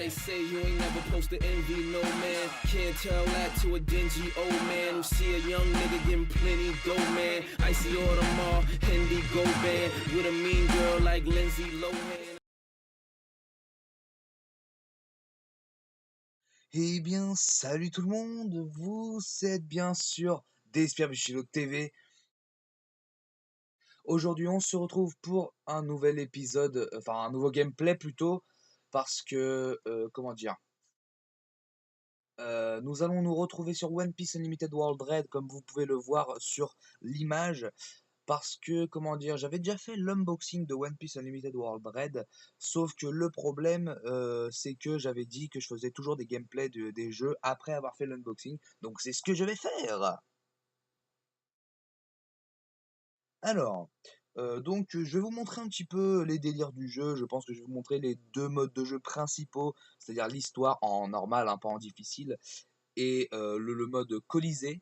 they say you ain't never supposed to envy no man. Can't tell that to a dingy old man who see a young nigga getting plenty dough, man. Icy Audemars, Indigo band with a mean girl like Lindsay Lohan. Eh bien, salut tout le monde, vous êtes bien sûr Despia Bichilo TV. Aujourd'hui, on se retrouve pour un nouvel épisode, enfin un nouveau gameplay plutôt, parce que, comment dire, nous allons nous retrouver sur One Piece Unlimited World Red, comme vous pouvez le voir sur l'image, parce que, comment dire, j'avais déjà fait l'unboxing de One Piece Unlimited World Red, sauf que le problème, c'est que j'avais dit que je faisais toujours des gameplays des jeux après avoir fait l'unboxing, donc c'est ce que je vais faire. Alors, donc je vais vous montrer un petit peu les délires du jeu. Je pense que je vais vous montrer les deux modes de jeu principaux, c'est-à-dire l'histoire en normal, pas en difficile, et le mode Colisée.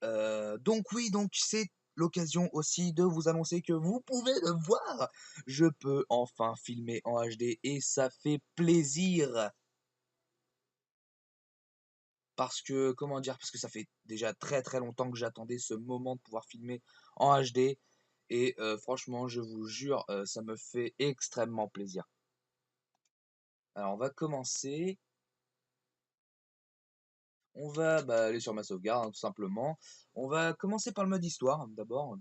Donc oui, donc c'est l'occasion aussi de vous annoncer que vous pouvez le voir. Je peux enfin filmer en HD et ça fait plaisir. Parce que, comment dire, parce que ça fait déjà très très longtemps que j'attendais ce moment de pouvoir filmer en HD. Et franchement, je vous jure, ça me fait extrêmement plaisir. Alors, on va commencer. On va aller sur ma sauvegarde, tout simplement. On va commencer par le mode histoire, d'abord.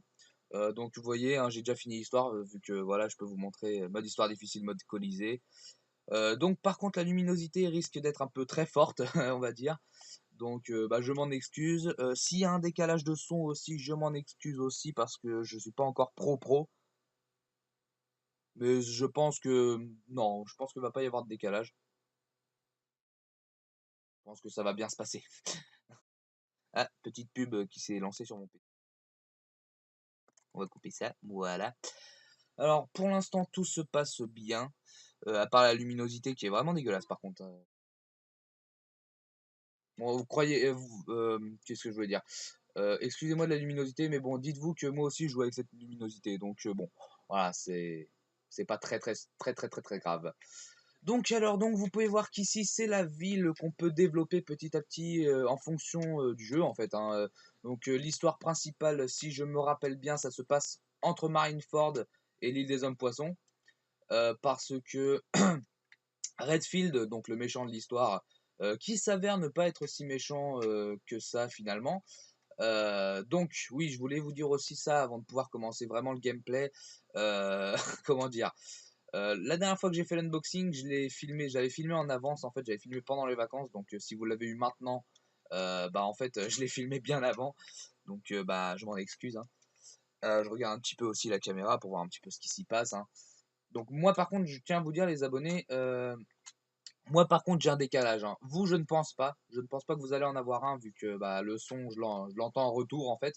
Donc, vous voyez, hein, j'ai déjà fini l'histoire, vu que voilà, je peux vous montrer mode histoire difficile, mode Colisée. Donc, par contre, la luminosité risque d'être un peu très forte, on va dire. Donc, je m'en excuse. S'il y a un décalage de son aussi, je m'en excuse aussi parce que je suis pas encore pro. Mais je pense que non, je pense qu'il va pas y avoir de décalage. Je pense que ça va bien se passer. Ah, petite pub qui s'est lancée sur mon PC. On va couper ça, voilà. Alors, pour l'instant, tout se passe bien, à part la luminosité qui est vraiment dégueulasse par contre. Bon, vous croyez, qu'est-ce que je voulais dire? Excusez-moi de la luminosité, mais bon, dites-vous que moi aussi je joue avec cette luminosité, donc bon, voilà, c'est pas très grave. Donc alors, donc vous pouvez voir qu'ici c'est la ville qu'on peut développer petit à petit en fonction du jeu en fait, hein. Donc l'histoire principale, si je me rappelle bien, ça se passe entre Marineford et l'île des Hommes Poissons, parce que Redfield, donc le méchant de l'histoire, qui s'avère ne pas être si méchant que ça finalement. Donc oui, je voulais vous dire aussi ça avant de pouvoir commencer vraiment le gameplay. Comment dire? La dernière fois que j'ai fait l'unboxing, j'avais filmé en avance, en fait, j'avais filmé pendant les vacances, donc si vous l'avez eu maintenant, en fait, je l'ai filmé bien avant, donc je m'en excuse, hein. Je regarde un petit peu aussi la caméra pour voir un petit peu ce qui s'y passe, hein. Donc moi par contre, je tiens à vous dire les abonnés, moi par contre j'ai un décalage, hein. Vous, je ne pense pas que vous allez en avoir un vu que le son, je l'entends en retour en fait.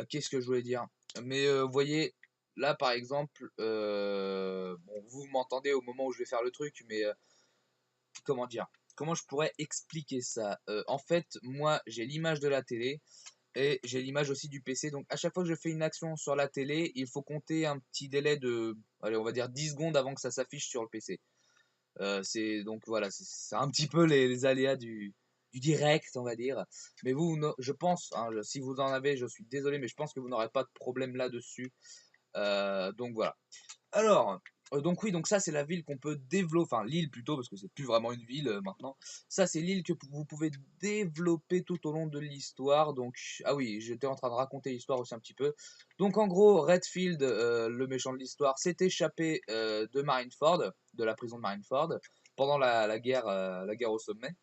Qu'est-ce que je voulais dire? Mais vous voyez, là par exemple, bon, vous m'entendez au moment où je vais faire le truc, mais comment dire? Comment je pourrais expliquer ça? En fait, moi j'ai l'image de la télé et j'ai l'image aussi du PC. Donc à chaque fois que je fais une action sur la télé, il faut compter un petit délai de, allez, on va dire 10 secondes avant que ça s'affiche sur le PC. C'est donc voilà, c'est un petit peu les aléas du direct, on va dire. Mais vous, je pense, hein, si vous en avez, je suis désolé, mais je pense que vous n'aurez pas de problème là-dessus. Donc voilà. Alors, donc oui, donc ça c'est la ville qu'on peut développer, enfin l'île plutôt, parce que c'est plus vraiment une ville maintenant. Ça c'est l'île que vous pouvez développer tout au long de l'histoire. Donc, ah oui, j'étais en train de raconter l'histoire aussi un petit peu. Donc en gros, Redfield, le méchant de l'histoire, s'est échappé de Marineford, de la prison de Marineford, pendant la guerre au sommet.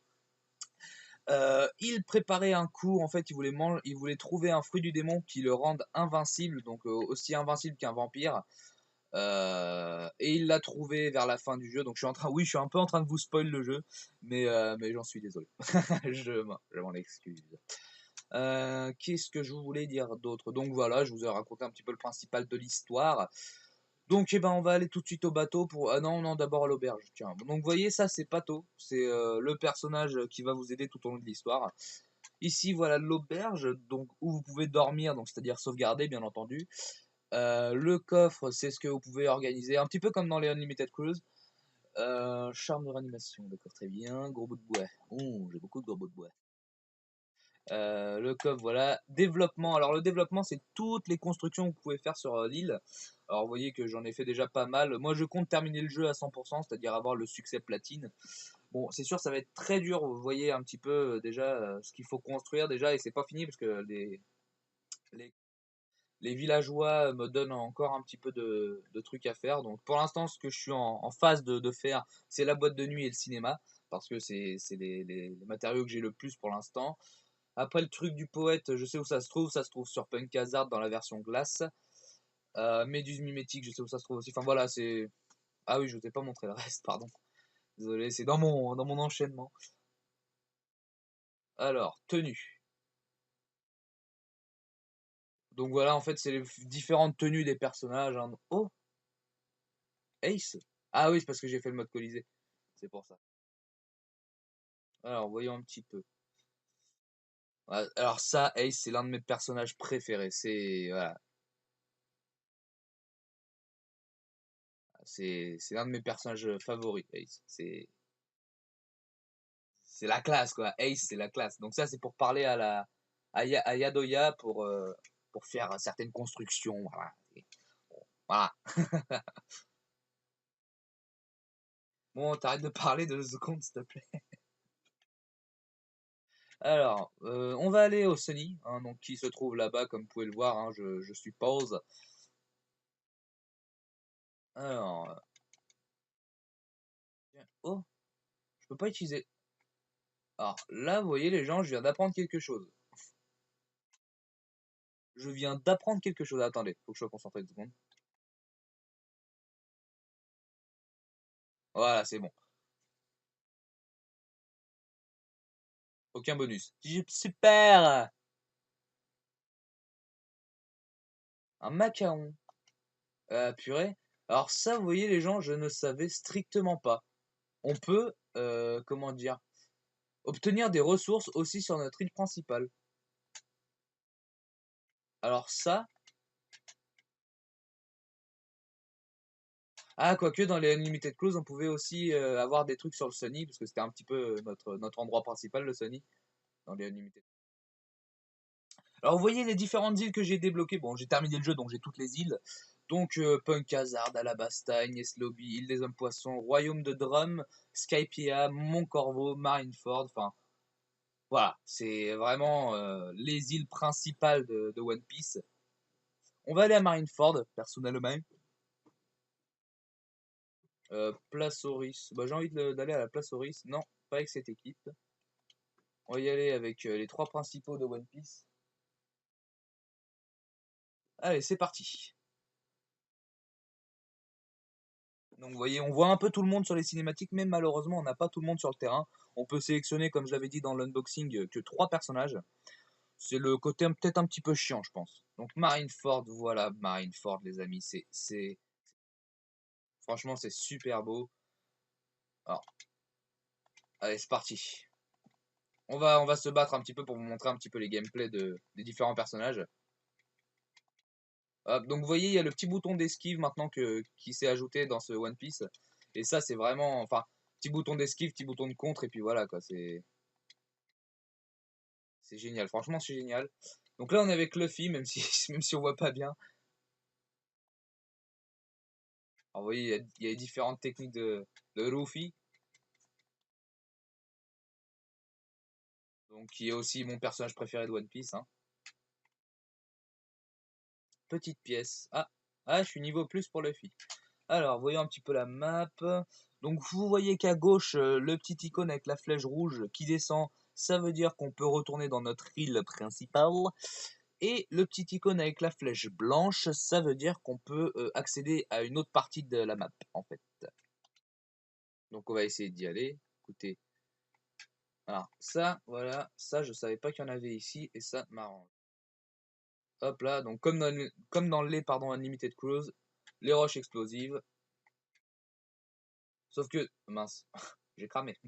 Il préparait un coup, en fait, il voulait trouver un fruit du démon qui le rende invincible, donc aussi invincible qu'un vampire. Et il l'a trouvé vers la fin du jeu. Donc oui, je suis un peu en train de vous spoil le jeu, mais j'en suis désolé. Je m'en excuse. Qu'est-ce que je voulais dire d'autre? Donc voilà, je vous ai raconté un petit peu le principal de l'histoire. Donc on va aller tout de suite au bateau pour... Ah non, non, d'abord à l'auberge. Tiens. Donc vous voyez, ça c'est Pato. C'est le personnage qui va vous aider tout au long de l'histoire. Ici, voilà l'auberge, donc où vous pouvez dormir, donc c'est-à-dire sauvegarder, bien entendu. Le coffre, c'est ce que vous pouvez organiser, un petit peu comme dans les Unlimited Cruise. Charme de réanimation, d'accord, très bien. Gros bout de bois. Oh, j'ai beaucoup de gros bouts de bois. Le coffre, voilà. Développement. Alors le développement, c'est toutes les constructions que vous pouvez faire sur l'île. Alors vous voyez que j'en ai fait déjà pas mal. Moi, je compte terminer le jeu à 100%, c'est-à-dire avoir le succès platine. Bon, c'est sûr, ça va être très dur. Vous voyez un petit peu déjà ce qu'il faut construire déjà, et c'est pas fini parce que les, les villageois me donnent encore un petit peu de trucs à faire. Donc pour l'instant, ce que je suis en phase de faire, c'est la boîte de nuit et le cinéma, parce que c'est les matériaux que j'ai le plus pour l'instant. Après, le truc du poète, je sais où ça se trouve sur Punk Hazard dans la version glace. Méduse mimétique, je sais où ça se trouve aussi. Enfin voilà, c'est. Ah oui, je ne t'ai pas montré le reste, pardon. Désolé, c'est dans mon enchaînement. Alors, tenue. Donc voilà, en fait, c'est les différentes tenues des personnages, hein. Oh, Ace. Ah oui, c'est parce que j'ai fait le mode Colisée. C'est pour ça. Alors, voyons un petit peu. Alors ça, Ace, c'est l'un de mes personnages préférés. Voilà, c'est l'un de mes personnages favoris, Ace. C'est la classe, quoi. Ace, c'est la classe. Donc ça, c'est pour parler à Yadoya pour faire certaines constructions. Voilà. Bon, voilà. Bon, t'arrêtes de parler 2 secondes, s'il te plaît. Alors, on va aller au Sunny, hein, donc qui se trouve là-bas, comme vous pouvez le voir, hein, je suppose. Alors, oh, je peux pas utiliser. Alors là, vous voyez les gens, je viens d'apprendre quelque chose. Je viens d'apprendre quelque chose. Attendez, faut que je sois concentré 2 secondes. Voilà, c'est bon. Aucun bonus. Super! Un macaron. Purée. Alors ça, vous voyez les gens, je ne savais strictement pas. On peut, comment dire, obtenir des ressources aussi sur notre île principale. Alors ça, ah quoique dans les Unlimited Cruise, on pouvait aussi avoir des trucs sur le Sunny, parce que c'était un petit peu notre endroit principal, le Sunny, dans les Unlimited. Alors vous voyez les différentes îles que j'ai débloquées. Bon, j'ai terminé le jeu, donc j'ai toutes les îles. Donc Punk Hazard, Alabasta, Ignes Lobby, Île des Hommes Poissons, Royaume de Drum, Skypiea, Mont Corvo, Marineford, enfin voilà, c'est vraiment les îles principales de One Piece. On va aller à Marineford, personnellement. Place Oris. Bah, j'ai envie d'aller à la Place Oris. Non, pas avec cette équipe. On va y aller avec les 3 principaux de One Piece. Allez, c'est parti. Donc vous voyez, on voit un peu tout le monde sur les cinématiques, mais malheureusement, on n'a pas tout le monde sur le terrain. On peut sélectionner, comme je l'avais dit dans l'unboxing, que 3 personnages. C'est le côté peut-être un petit peu chiant, je pense. Donc Marineford, voilà, Marineford, les amis, franchement, c'est super beau. Alors, allez, c'est parti. On va se battre un petit peu pour vous montrer un petit peu les gameplays des différents personnages. Hop, donc vous voyez, il y a le petit bouton d'esquive maintenant qui s'est ajouté dans ce One Piece. Et ça, c'est vraiment, enfin, petit bouton d'esquive, petit bouton de contre, et puis voilà, quoi, c'est génial. Franchement, c'est génial. Donc là, on est avec Luffy, même si, même si on voit pas bien. Alors, vous voyez, il y a différentes techniques de Luffy. Donc, qui est aussi mon personnage préféré de One Piece, hein. Petite pièce. Ah, je suis niveau plus pour Luffy. Alors, voyons un petit peu la map. Donc, vous voyez qu'à gauche, le petit icône avec la flèche rouge qui descend, ça veut dire qu'on peut retourner dans notre île principale. Et le petit icône avec la flèche blanche, ça veut dire qu'on peut accéder à une autre partie de la map, en fait. Donc, on va essayer d'y aller. Écoutez. Alors, ça, voilà, ça, je savais pas qu'il y en avait ici, et ça m'arrange. Hop là, donc comme dans les pardon, Unlimited Cruise, les roches explosives. Sauf que, mince, j'ai cramé.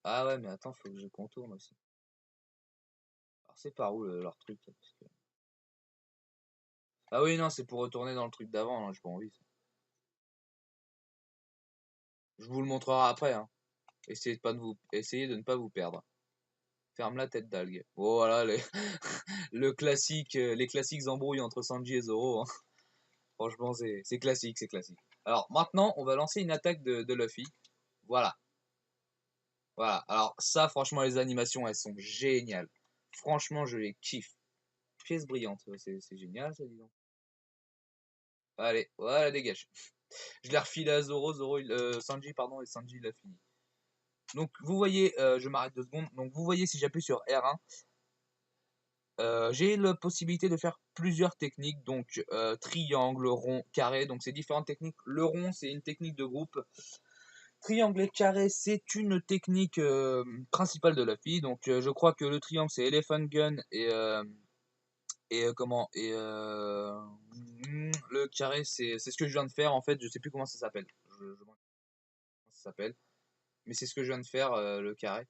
Ah ouais, mais attends, faut que je contourne aussi. Alors, c'est par où leur truc là, Ah oui, non, c'est pour retourner dans le truc d'avant, hein, j'ai pas envie. Ça. Je vous le montrerai après, hein. Essayez de ne pas vous perdre. Ferme la tête d'algue. Oh, voilà, le classique, les classiques embrouilles entre Sanji et Zoro, hein. Franchement, c'est classique, c'est classique. Alors, maintenant, on va lancer une attaque de Luffy. Voilà. Voilà. Alors, ça, franchement, les animations, elles sont géniales. Franchement, je les kiffe. Pièce brillante. C'est génial, ça, dis donc. Allez, voilà, dégage. Je l'ai refilé à Zoro, Sanji, pardon, et Sanji l'a fini. Donc, vous voyez, je m'arrête 2 secondes. Donc, vous voyez, si j'appuie sur R1, j'ai la possibilité de faire plusieurs techniques, donc triangle, rond, carré, donc c'est différentes techniques. Le rond, c'est une technique de groupe. Triangle et carré, c'est une technique principale de Luffy. Donc je crois que le triangle, c'est Elephant Gun et le carré, c'est ce que je viens de faire. En fait, je sais plus comment ça s'appelle. Comment ça s'appelle, mais c'est ce que je viens de faire, le carré.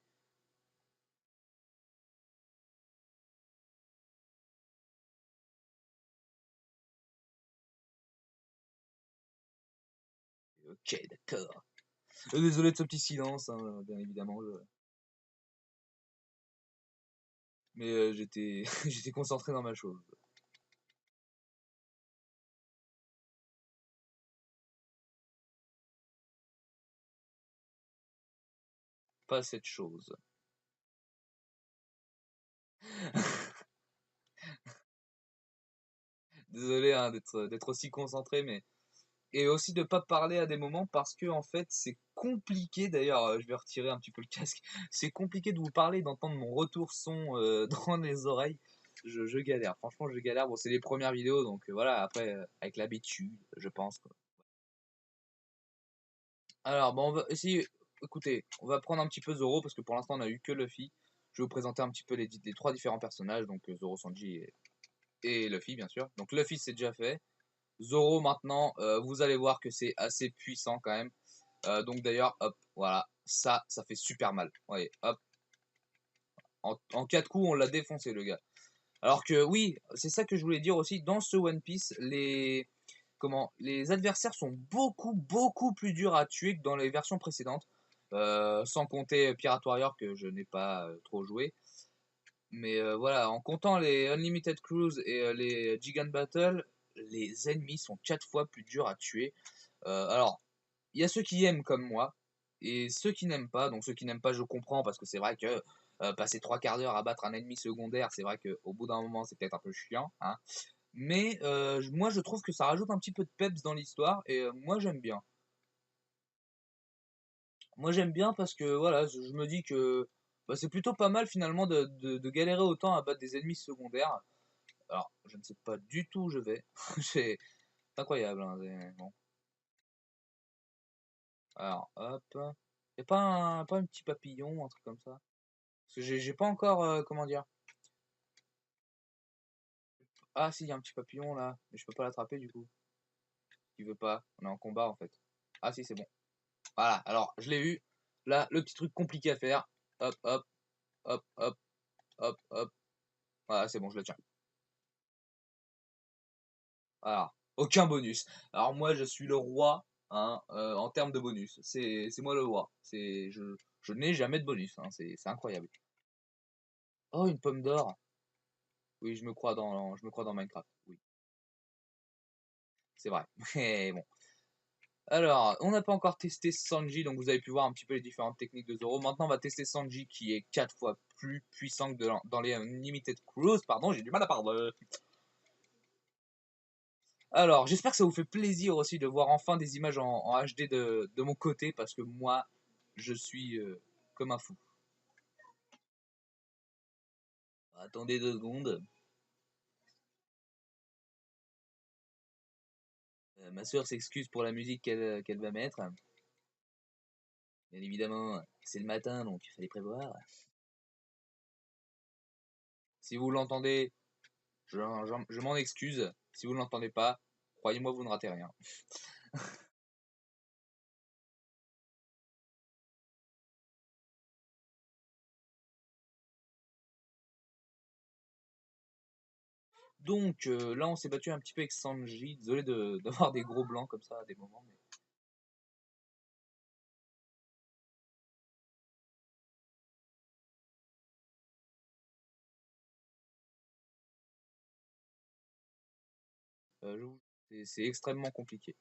Ok, d'accord. Désolé de ce petit silence, hein, bien évidemment. Mais j'étais j'étais concentré dans ma chose. Pas cette chose. Désolé hein, d'être aussi concentré, mais et aussi de pas parler à des moments parce que en fait c'est compliqué. D'ailleurs, je vais retirer un petit peu le casque. C'est compliqué de vous parler, d'entendre mon retour son dans les oreilles. Je galère. Franchement, je galère. Bon, c'est les premières vidéos, donc voilà. Après, avec l'habitude, je pense, quoi. Alors, bon, on va essayer. Écoutez, on va prendre un petit peu Zoro parce que pour l'instant on a eu que Luffy. Je vais vous présenter un petit peu les 3 différents personnages, donc Zoro, Sanji et Luffy, bien sûr. Donc Luffy, c'est déjà fait. Zoro, maintenant, vous allez voir que c'est assez puissant quand même. Donc d'ailleurs, hop, voilà, ça fait super mal. Ouais, hop, en 4 coups, on l'a défoncé, le gars. Alors que oui, c'est ça que je voulais dire aussi, dans ce One Piece, les adversaires sont beaucoup, beaucoup plus durs à tuer que dans les versions précédentes. Sans compter Pirate Warrior, que je n'ai pas trop joué. Mais voilà, en comptant les Unlimited Cruise et les Gigant Battle, les ennemis sont 4 fois plus durs à tuer. Alors, il y a ceux qui aiment comme moi, et ceux qui n'aiment pas. Donc ceux qui n'aiment pas, je comprends, parce que c'est vrai que passer 3 quarts d'heure à battre un ennemi secondaire, c'est vrai qu'au bout d'un moment, c'est peut-être un peu chiant, hein. Mais moi, je trouve que ça rajoute un petit peu de peps dans l'histoire, et moi, j'aime bien. Moi, j'aime bien parce que, voilà, je me dis que bah, c'est plutôt pas mal, finalement, de galérer autant à battre des ennemis secondaires. Alors, je ne sais pas du tout où je vais. C'est incroyable, hein, bon. Alors, hop. Y a pas un petit papillon, un truc comme ça? Parce que j'ai pas encore, comment dire? Ah si, il y a un petit papillon là, mais je peux pas l'attraper du coup. Il veut pas, on est en combat en fait. Ah si, c'est bon. Voilà, alors je l'ai eu. Là, le petit truc compliqué à faire. Hop, hop, hop, hop, hop, hop. Voilà, c'est bon, je le tiens. Alors, aucun bonus. Alors moi, je suis le roi, hein, en termes de bonus. C'est moi le roi. Je n'ai jamais de bonus, hein, c'est incroyable. Oh, une pomme d'or. Oui, je me crois dans Minecraft. Oui, c'est vrai. Mais bon. Alors, on n'a pas encore testé Sanji, donc vous avez pu voir un petit peu les différentes techniques de Zoro. Maintenant, on va tester Sanji, qui est 4 fois plus puissant que dans les Unlimited Cruise. Pardon, j'ai du mal à parler. Alors, j'espère que ça vous fait plaisir aussi de voir enfin des images en HD de mon côté, parce que moi, je suis comme un fou. Attendez 2 secondes. Ma soeur s'excuse pour la musique qu'elle va mettre. Bien évidemment, c'est le matin, donc il fallait prévoir. Si vous l'entendez, je m'en excuse. Si vous ne l'entendez pas, croyez-moi, vous ne ratez rien. Donc là, on s'est battu un petit peu avec Sanji. Désolé d'avoir des gros blancs comme ça à des moments. Mais... c'est extrêmement compliqué.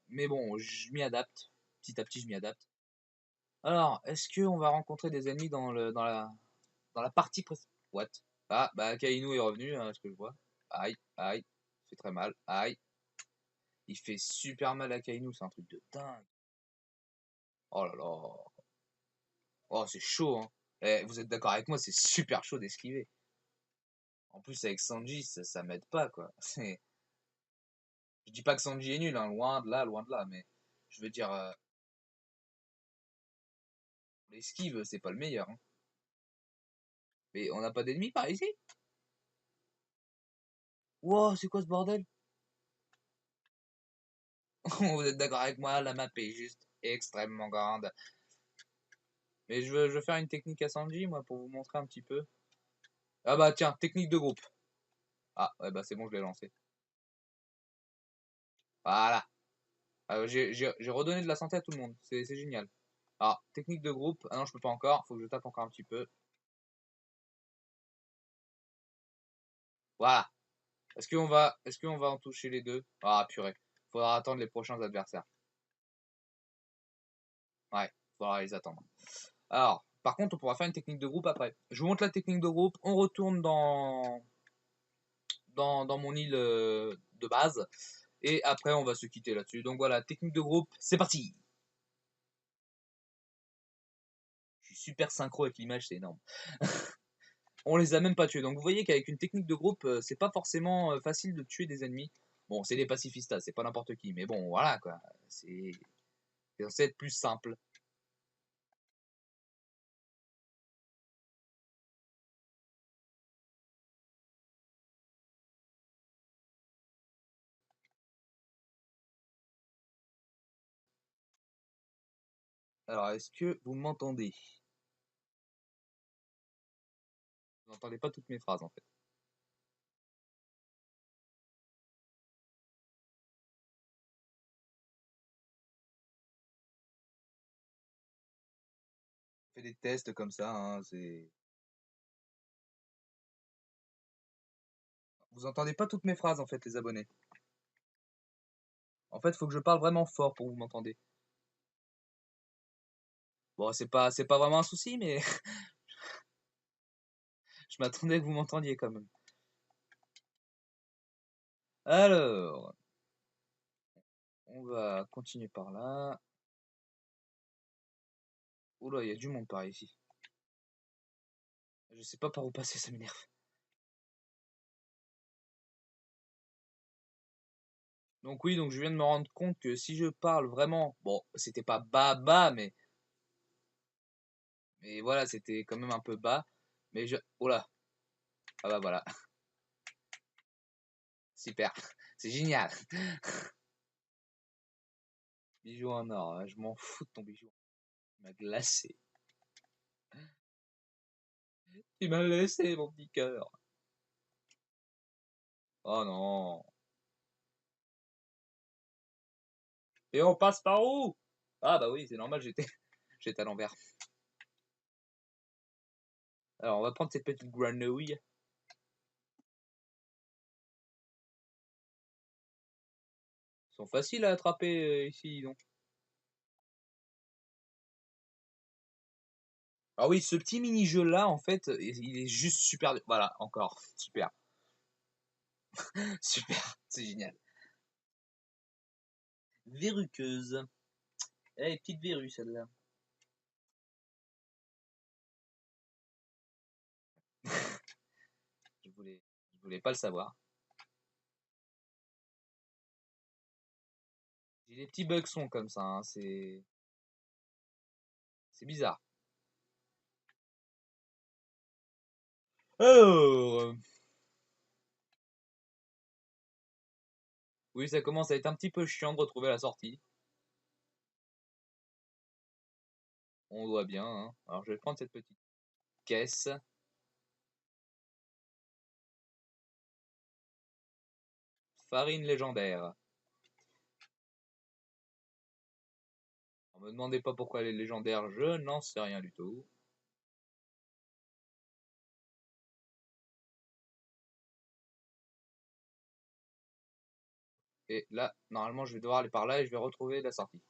Mais bon, je m'y adapte. Petit à petit, je m'y adapte. Alors, est-ce qu'on va rencontrer des ennemis dans la partie précédente? What? Ah, bah Kainu est revenu, hein, ce que je vois. Aïe, aïe, fait très mal. Aïe, il fait super mal à Kainu, c'est un truc de dingue. Oh là là. Oh, c'est chaud, hein. Eh, vous êtes d'accord avec moi, c'est super chaud d'esquiver. En plus, avec Sanji, ça m'aide pas, quoi. Je dis pas que Sanji est nul, hein, loin de là, mais je veux dire, l'esquive, c'est pas le meilleur, hein. Mais on n'a pas d'ennemis par ici? Wow, c'est quoi ce bordel? Vous êtes d'accord avec moi, la map est juste extrêmement grande. Mais je veux faire une technique à Sanji, moi, pour vous montrer un petit peu. Ah bah tiens, technique de groupe. Ah, ouais, bah c'est bon, je l'ai lancé. Voilà. J'ai redonné de la santé à tout le monde. C'est génial. Alors, technique de groupe. Ah non, je peux pas encore. Faut que je tape encore un petit peu. Voilà. Est-ce qu'on va en toucher les deux? Ah, purée. Faudra attendre les prochains adversaires. Ouais, faudra les attendre. Alors, par contre, on pourra faire une technique de groupe après. Je vous montre la technique de groupe. On retourne dans mon île de base. Et après, on va se quitter là-dessus. Donc voilà, technique de groupe, c'est parti! Je suis super synchro avec l'image, c'est énorme. On les a même pas tués. Donc vous voyez qu'avec une technique de groupe, c'est pas forcément facile de tuer des ennemis. Bon, c'est des pacifistas, c'est pas n'importe qui. Mais bon, voilà quoi. C'est censé être plus simple. Alors, est-ce que vous m'entendez? Vous n'entendez pas toutes mes phrases en fait. On fait des tests comme ça, hein, c'est... Vous entendez pas toutes mes phrases en fait, les abonnés. En fait, il faut que je parle vraiment fort pour que vous m'entendez. Bon, c'est pas vraiment un souci, mais je m'attendais que vous m'entendiez quand même. Alors, on va continuer par là. Oula, il y a du monde par ici. Je sais pas par où passer, ça m'énerve. Donc oui, donc je viens de me rendre compte que si je parle vraiment, bon, c'était pas bas bas, mais voilà, c'était quand même un peu bas. Mais je, oh là, ah bah voilà, super, c'est génial. Bijou en or, hein, je m'en fous de ton bijou. Tu m'as glacé. Tu m'as laissé mon petit cœur. Oh non. Et on passe par où? Ah bah oui, c'est normal, j'étais à l'envers. Alors on va prendre cette petite grenouille. Ils sont faciles à attraper ici, donc. Ah oui, ce petit mini-jeu là, en fait, il est juste super. Voilà, encore, super, super, c'est génial. Verruqueuse. Eh, petite verrue celle-là. Je voulais, je voulais pas le savoir. J'ai des petits bugs son comme ça, hein, c'est bizarre. Alors, oui, ça commence à être un petit peu chiant de retrouver la sortie. On voit bien, hein. Alors je vais prendre cette petite caisse. farine légendaire. Ne me demandez pas pourquoi elle est légendaire, je n'en sais rien du tout. Et là, normalement, je vais devoir aller par là et je vais retrouver la sortie.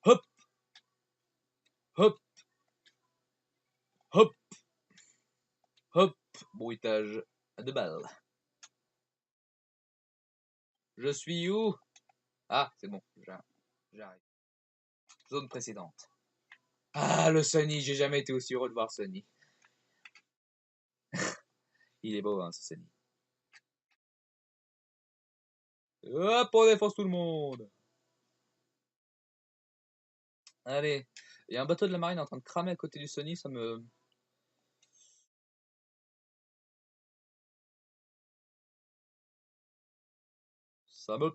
Hop! Hop! Hop! Hop! Bruitage à 2 balles. Je suis où? Ah, c'est bon, j'arrive. Zone précédente. Ah, le Sunny, j'ai jamais été aussi heureux de voir Sunny. Il est beau, hein, ce Sunny. Hop, on défonce tout le monde. Allez, il y a un bateau de la marine en train de cramer à côté du Sunny, ça me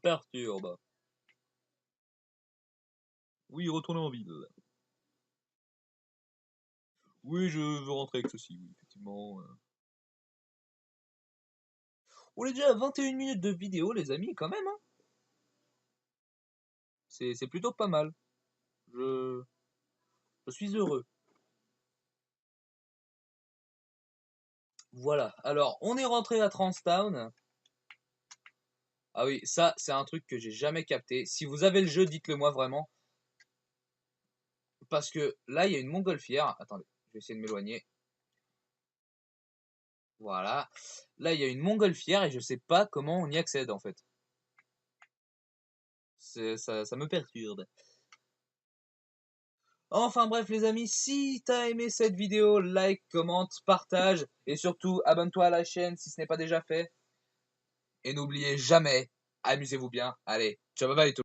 perturbe. Oui, retournez en ville. Oui, je veux rentrer avec ceci, oui, effectivement. On est déjà à 21 minutes de vidéo, les amis, quand même, hein. C'est plutôt pas mal. Je, je suis heureux. Voilà, alors, on est rentré à Transtown. Ah oui, ça, c'est un truc que j'ai jamais capté. Si vous avez le jeu, dites-le moi vraiment. Parce que là, il y a une montgolfière. Attendez, je vais essayer de m'éloigner. Voilà. Là, il y a une montgolfière et je sais pas comment on y accède en fait. Ça me perturbe. Enfin bref les amis, si t'as aimé cette vidéo, like, commente, partage et surtout abonne-toi à la chaîne si ce n'est pas déjà fait. Et n'oubliez jamais, amusez-vous bien. Allez, ciao bye bye tout le monde.